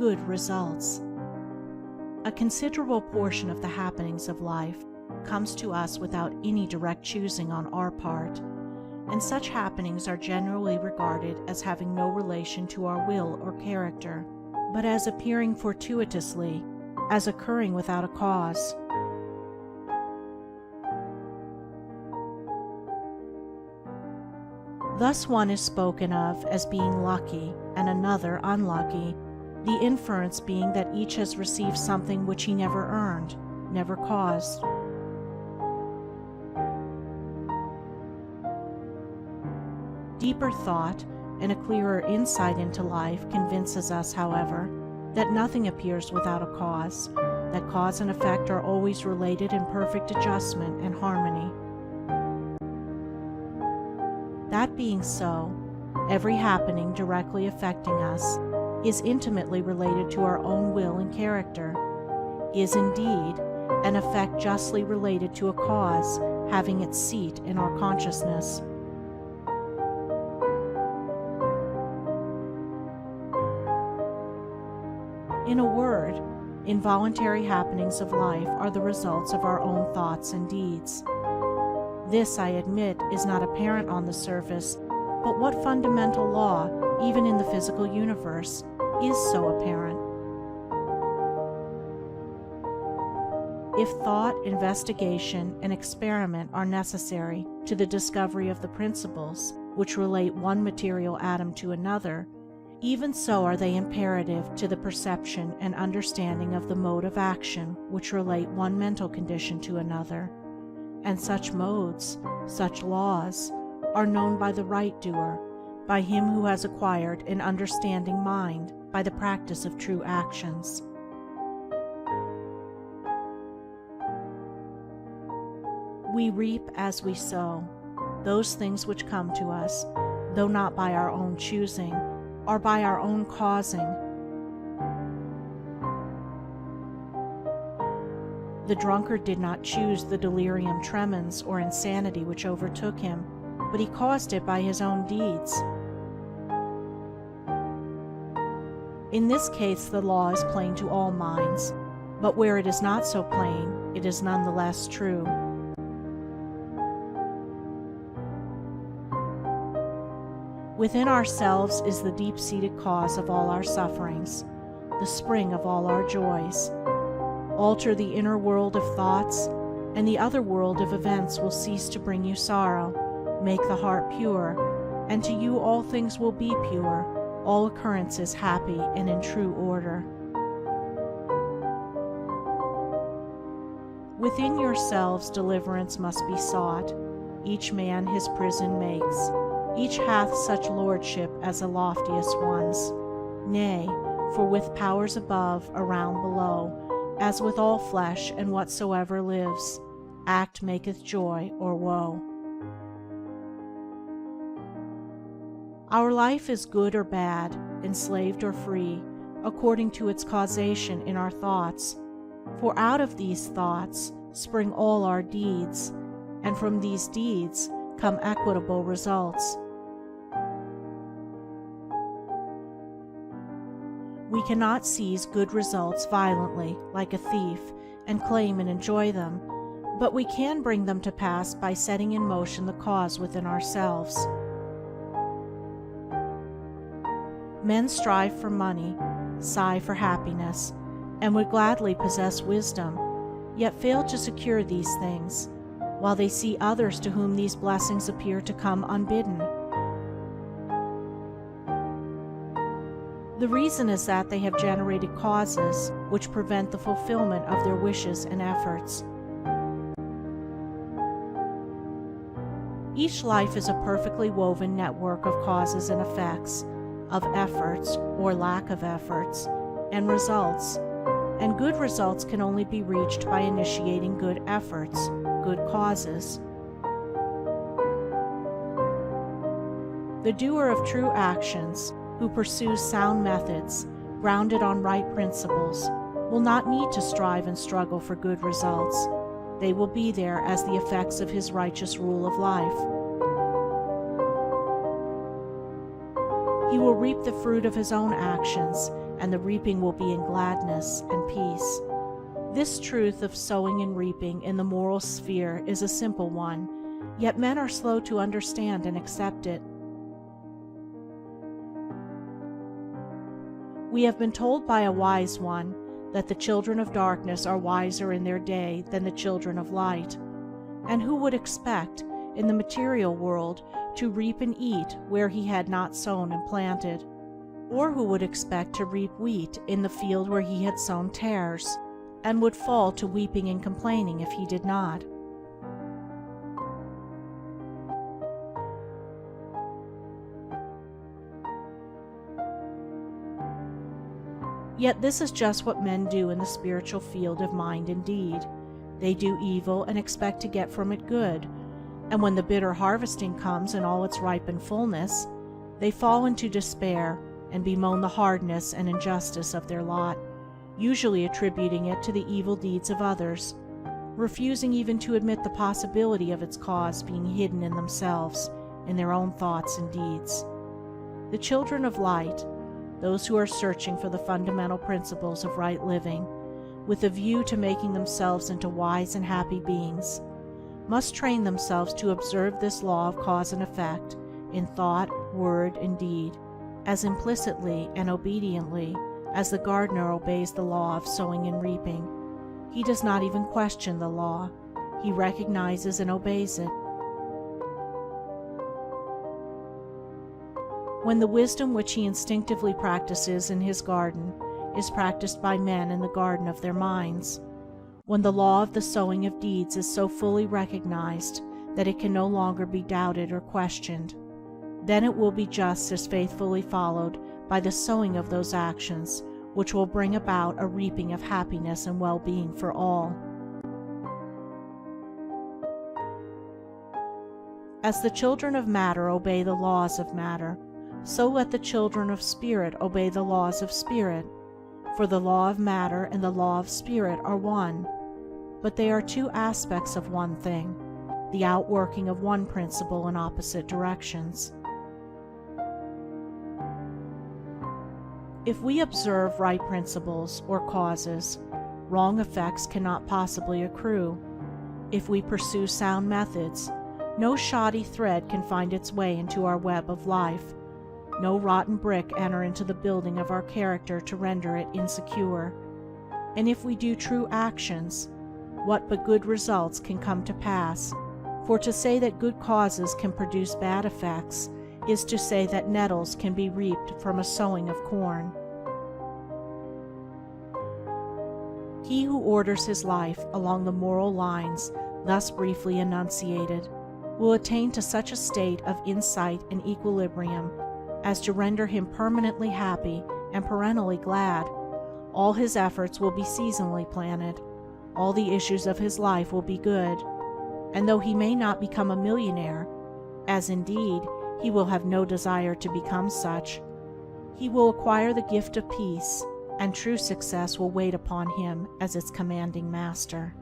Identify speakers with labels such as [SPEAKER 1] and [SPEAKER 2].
[SPEAKER 1] good results. A considerable portion of the happenings of life comes to us without any direct choosing on our part, and such happenings are generally regarded as having no relation to our will or character, but as appearing fortuitously, as occurring without a cause. Thus one is spoken of as being lucky and another unlucky, the inference being that each has received something which he never earned, never caused. Deeper thought and a clearer insight into life convinces us, however, that nothing appears without a cause, that cause and effect are always related in perfect adjustment and harmony. That being so, every happening directly affecting us is intimately related to our own will and character, is indeed an effect justly related to a cause having its seat in our consciousness. In a word, involuntary happenings of life are the results of our own thoughts and deeds. This, I admit, is not apparent on the surface, but what fundamental law, even in the physical universe, is so apparent? If thought, investigation, and experiment are necessary to the discovery of the principles which relate one material atom to another, even so are they imperative to the perception and understanding of the mode of action which relate one mental condition to another, and such modes, such laws, are known by the right doer, by him who has acquired an understanding mind by the practice of true actions. We reap as we sow. Those things which come to us, though not by our own choosing, are by our own causing. The drunkard did not choose the delirium tremens or insanity which overtook him, but he caused it by his own deeds. In this case, the law is plain to all minds, but where it is not so plain, it is nonetheless true. Within ourselves is the deep-seated cause of all our sufferings, the spring of all our joys. Alter the inner world of thoughts, and the other world of events will cease to bring you sorrow. Make the heart pure, and to you all things will be pure, all occurrences happy and in true order. Within yourselves deliverance must be sought. Each man his prison makes. Each hath such lordship as the loftiest ones. Nay, for with powers above, around, below, as with all flesh and whatsoever lives, act maketh joy or woe. Our life is good or bad, enslaved or free, according to its causation in our thoughts. For out of these thoughts spring all our deeds, and from these deeds come equitable results. We cannot seize good results violently, like a thief, and claim and enjoy them, but we can bring them to pass by setting in motion the cause within ourselves. Men strive for money, sigh for happiness, and would gladly possess wisdom, yet fail to secure these things, while they see others to whom these blessings appear to come unbidden. The reason is that they have generated causes which prevent the fulfillment of their wishes and efforts. Each life is a perfectly woven network of causes and effects, of efforts or lack of efforts, and results, and good results can only be reached by initiating good efforts, good causes. The doer of true actions, who pursues sound methods, grounded on right principles, will not need to strive and struggle for good results. They will be there as the effects of his righteous rule of life. He will reap the fruit of his own actions, and the reaping will be in gladness and peace. This truth of sowing and reaping in the moral sphere is a simple one, yet men are slow to understand and accept it. We have been told by a wise one that the children of darkness are wiser in their day than the children of light. And who would expect, in the material world, to reap and eat where he had not sown and planted? Or who would expect to reap wheat in the field where he had sown tares, and would fall to weeping and complaining if he did not? Yet this is just what men do in the spiritual field of mind and deed. They do evil and expect to get from it good, and when the bitter harvesting comes in all its ripened fullness, they fall into despair and bemoan the hardness and injustice of their lot, usually attributing it to the evil deeds of others, refusing even to admit the possibility of its cause being hidden in themselves, in their own thoughts and deeds. The children of light, those who are searching for the fundamental principles of right living, with a view to making themselves into wise and happy beings, must train themselves to observe this law of cause and effect in thought, word, and deed, as implicitly and obediently as the gardener obeys the law of sowing and reaping. He does not even question the law. He recognizes and obeys it. When the wisdom which he instinctively practices in his garden is practiced by men in the garden of their minds, when the law of the sowing of deeds is so fully recognized that it can no longer be doubted or questioned, then it will be just as faithfully followed by the sowing of those actions which will bring about a reaping of happiness and well-being for all. As the children of matter obey the laws of matter, so let the children of spirit obey the laws of spirit, for the law of matter and the law of spirit are one, but they are two aspects of one thing, the outworking of one principle in opposite directions. If we observe right principles or causes, wrong effects cannot possibly accrue. If we pursue sound methods, no shoddy thread can find its way into our web of life, no rotten brick enter into the building of our character to render it insecure. And if we do true actions, what but good results can come to pass? For to say that good causes can produce bad effects is to say that nettles can be reaped from a sowing of corn. He who orders his life along the moral lines thus briefly enunciated will attain to such a state of insight and equilibrium as to render him permanently happy and perennially glad. All his efforts will be seasonally planted. All the issues of his life will be good. And though he may not become a millionaire, as indeed he will have no desire to become such, he will acquire the gift of peace, and true success will wait upon him as its commanding master.